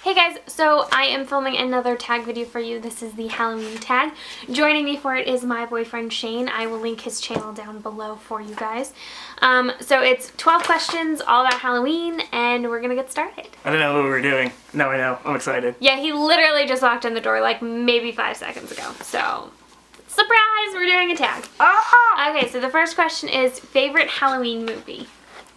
Hey guys, so I am filming another tag video for you. This is the Halloween tag. Joining me for it is my boyfriend Shane. I will link his channel down below for you guys. So it's 12 questions all about Halloween and we're gonna get started. I don't know what we're doing. Now I know. I'm excited. Yeah, he literally just walked in the door like maybe 5 seconds ago. So, surprise! We're doing a tag. Ah! Okay, so the first question is favorite Halloween movie?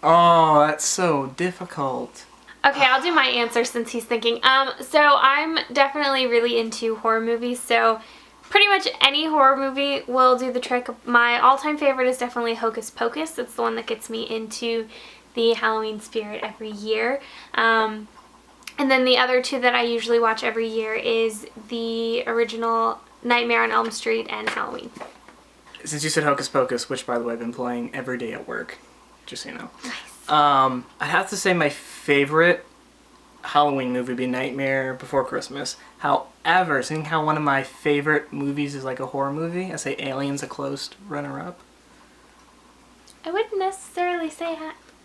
Oh, that's so difficult. Okay, I'll do my answer since he's thinking. So I'm definitely really into horror movies, so pretty much any horror movie will do the trick. My all-time favorite is definitely Hocus Pocus. It's the one that gets me into the Halloween spirit every year. And then the other two that I usually watch every year is the original Nightmare on Elm Street and Halloween. Since you said Hocus Pocus, which by the way I've been playing every day at work, just so you know. Nice. I'd have to say my favorite Halloween movie would be Nightmare Before Christmas. However, seeing how one of my favorite movies is like a horror movie, I say Alien's a close runner-up. I wouldn't necessarily say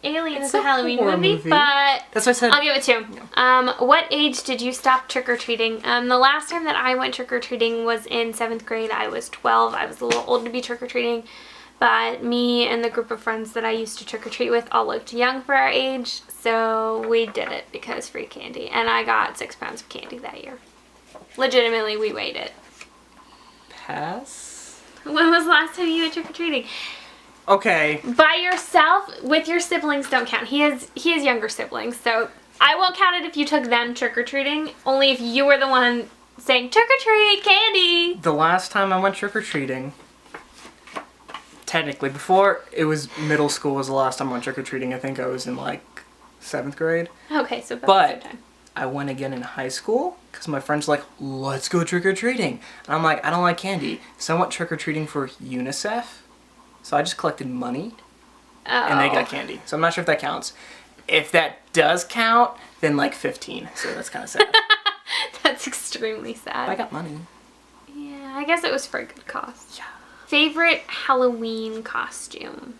Alien It's is a Halloween horror movie, but that's what I said. I'll give it to him. What age did you stop trick-or-treating? The last time that I went trick-or-treating was in 7th grade. I was 12. I was a little old to be trick-or-treating, but me and the group of friends that I used to trick-or-treat with all looked young for our age, so we did it because free candy. And I got 6 pounds of candy that year. Legitimately, we weighed it. Pass? When was the last time you went trick-or-treating? Okay. By yourself, with your siblings don't count. He has younger siblings, so I won't count it if you took them trick-or-treating, only if you were the one saying trick-or-treat, candy. The last time I went trick-or-treating, technically, before it was middle school was the last time I went trick-or-treating. I think I was in like 7th grade. Okay, so about But the same time. I went again in high school because my friends were like, let's go trick-or-treating. And I'm like, I don't like candy. So I went trick-or-treating for UNICEF. So I just collected money and they got candy. So I'm not sure if that counts. If that does count, then like 15. So that's kind of sad. That's extremely sad. But I got money. Yeah, I guess it was for a good cause. Yeah. Favorite Halloween costume?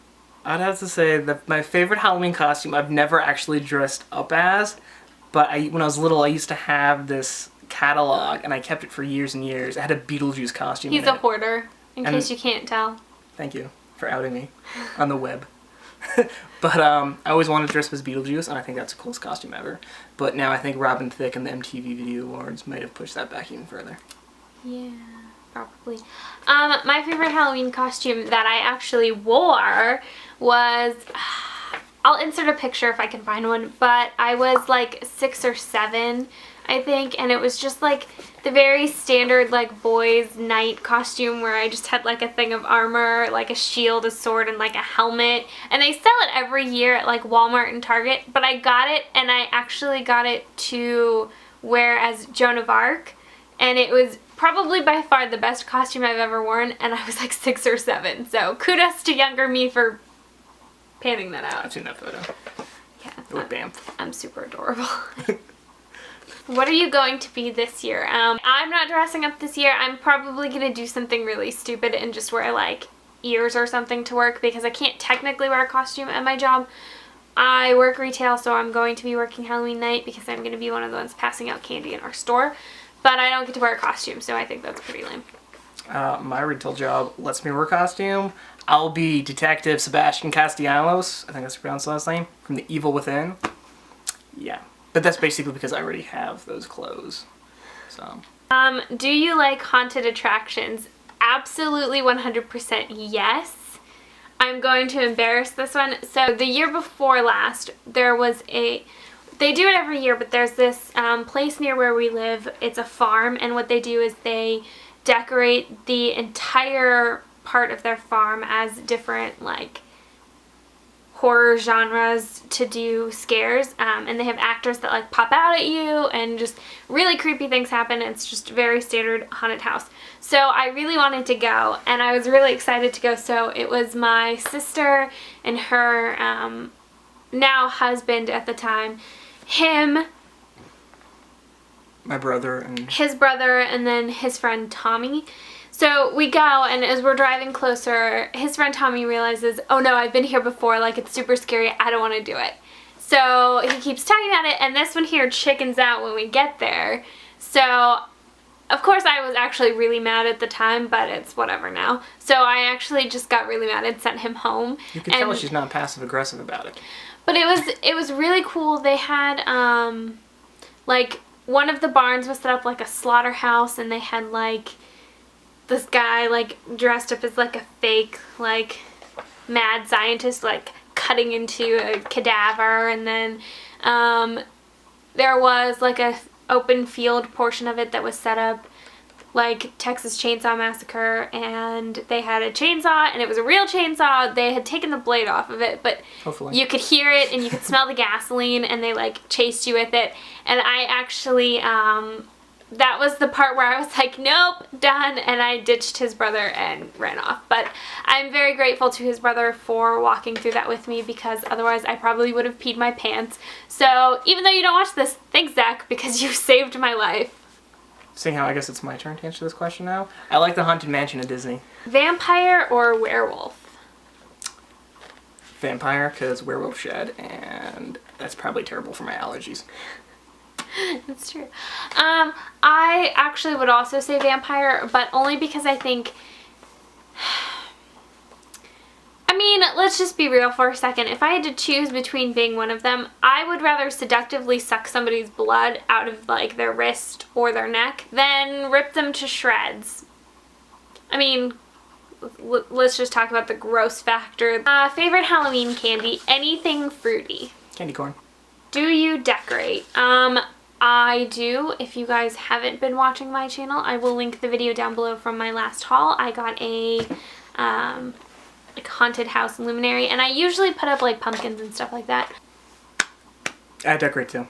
I'd have to say that my favorite Halloween costume I've never actually dressed up as, but when I was little I used to have this catalog and I kept it for years and years. It had a Beetlejuice costume He's in a it. hoarder, in case you can't tell. Thank you for outing me on the web. But I always wanted to dress up as Beetlejuice, and I think that's the coolest costume ever. But now I think Robin Thicke and the MTV Video Awards might have pushed that back even further. Yeah, probably. My favorite Halloween costume that I actually wore was, I'll insert a picture if I can find one, but I was like 6 or 7, I think, and it was just like the very standard like boys' night costume where I just had like a thing of armor, like a shield, a sword, and like a helmet. And they sell it every year at like Walmart and Target, but I got it and I actually got it to wear as Joan of Arc, and it was probably by far the best costume I've ever worn, and I was like 6 or 7. So kudos to younger me for panning that out. I've seen that photo. Yeah, With Banff. I'm super adorable. What are you going to be this year? I'm not dressing up this year. I'm probably going to do something really stupid and just wear like ears or something to work because I can't technically wear a costume at my job. I work retail, so I'm going to be working Halloween night because I'm going to be one of the ones passing out candy in our store. But I don't get to wear a costume, so I think that's pretty lame. My retail job lets me wear a costume. I'll be Detective Sebastian Castellanos, I think that's pronounced last name, from The Evil Within. Yeah. But that's basically because I already have those clothes. So. Do you like haunted attractions? Absolutely 100% yes. I'm going to embarrass this one. So the year before last, there was they do it every year, but there's this place near where we live. It's a farm, and what they do is they decorate the entire part of their farm as different like horror genres to do scares, and they have actors that like pop out at you and just really creepy things happen. It's just a very standard haunted house. So I really wanted to go and I was really excited to go. So it was my sister and her now husband at the time, him, My brother and... his brother, and then his friend Tommy. So we go, and as we're driving closer, his friend Tommy realizes, oh no, I've been here before, like it's super scary, I don't want to do it. So he keeps talking about it, and this one here chickens out when we get there. So of course I was actually really mad at the time, but it's whatever now. So I actually just got really mad and sent him home. You can tell she's not passive aggressive about it. But it was really cool. They had like one of the barns was set up like a slaughterhouse, and they had like this guy like dressed up as like a fake like mad scientist like cutting into a cadaver, and then there was like a open field portion of it that was set up like Texas Chainsaw Massacre, and they had a chainsaw, and it was a real chainsaw. They had taken the blade off of it, but hopefully you could hear it and you could smell the gasoline, and they like chased you with it. And I actually that was the part where I was like, nope, done, and I ditched his brother and ran off. But I'm very grateful to his brother for walking through that with me, because otherwise I probably would have peed my pants. So even though you don't watch this, thanks Zach, because you saved my life. Seeing how I guess it's my turn to answer this question now. I like the Haunted Mansion at Disney. Vampire or werewolf? Vampire, because werewolf shed, and that's probably terrible for my allergies. That's true. I actually would also say vampire, but only because I think... I mean, let's just be real for a second. If I had to choose between being one of them, I would rather seductively suck somebody's blood out of like their wrist or their neck than rip them to shreds. I mean, let's just talk about the gross factor. Favorite Halloween candy? Anything fruity. Candy corn. Do you decorate? I do. If you guys haven't been watching my channel, I will link the video down below from my last haul. I got a like haunted house luminary, and I usually put up like pumpkins and stuff like that. I decorate too.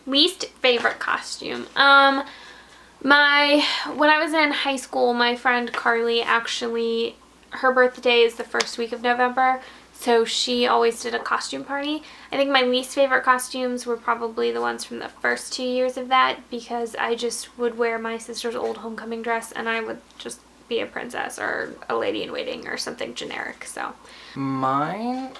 Least favorite costume. When I was in high school, my friend Carly actually, her birthday is the first week of November, so she always did a costume party. I think my least favorite costumes were probably the ones from the first 2 years of that, because I just would wear my sister's old homecoming dress, and I would just be a princess or a lady in waiting or something generic. So mine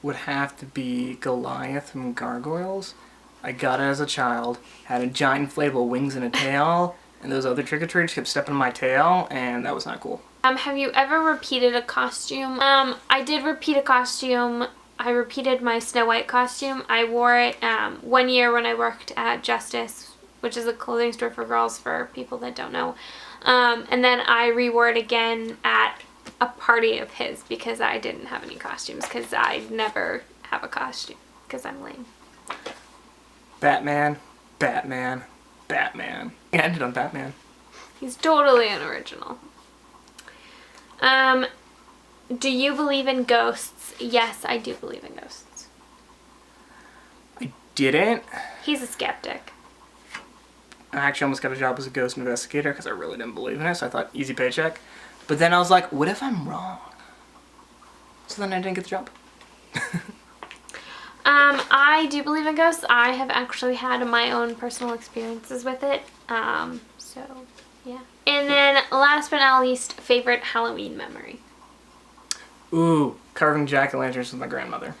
would have to be Goliath from Gargoyles. I got it as a child, had a giant inflatable wings and a tail, and those other trick-or-treaters kept stepping on my tail, and that was not cool. Have you ever repeated a costume? I did repeat a costume. I repeated my Snow White costume. I wore it 1 year when I worked at Justice, which is a clothing store for girls for people that don't know. And then I re-wore it again at a party of his, because I didn't have any costumes, because I never have a costume, because I'm lame. Batman, Batman, Batman. I ended on Batman. He's totally unoriginal. Do you believe in ghosts? Yes, I do believe in ghosts. I didn't. He's a skeptic. I actually almost got a job as a ghost investigator because I really didn't believe in it, so I thought easy paycheck. But then I was like, what if I'm wrong? So then I didn't get the job. I do believe in ghosts. I have actually had my own personal experiences with it. So, yeah. And then last but not least, favorite Halloween memory. Ooh, carving jack-o'-lanterns with my grandmother.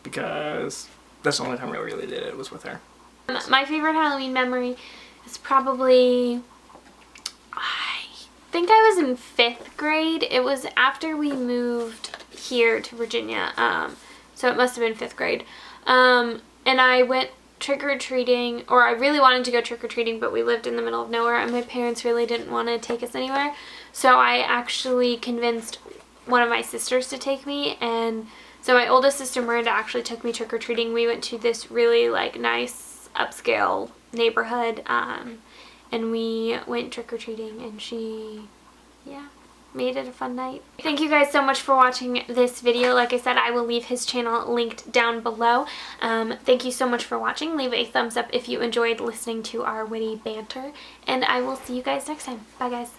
Because that's the only time I really did it was with her. My favorite Halloween memory is probably, I think I was in 5th grade. It was after we moved here to Virginia, so it must have been 5th grade. And I went trick-or-treating, or I really wanted to go trick-or-treating, but we lived in the middle of nowhere, and my parents really didn't want to take us anywhere. So I actually convinced one of my sisters to take me, and so my oldest sister Miranda actually took me trick-or-treating. We went to this really like nice upscale neighborhood, and we went trick-or-treating, and she, yeah, made it a fun night. Thank you guys so much for watching this video. Like I said, I will leave his channel linked down below. Thank you so much for watching. Leave a thumbs up if you enjoyed listening to our witty banter, and I will see you guys next time. Bye guys.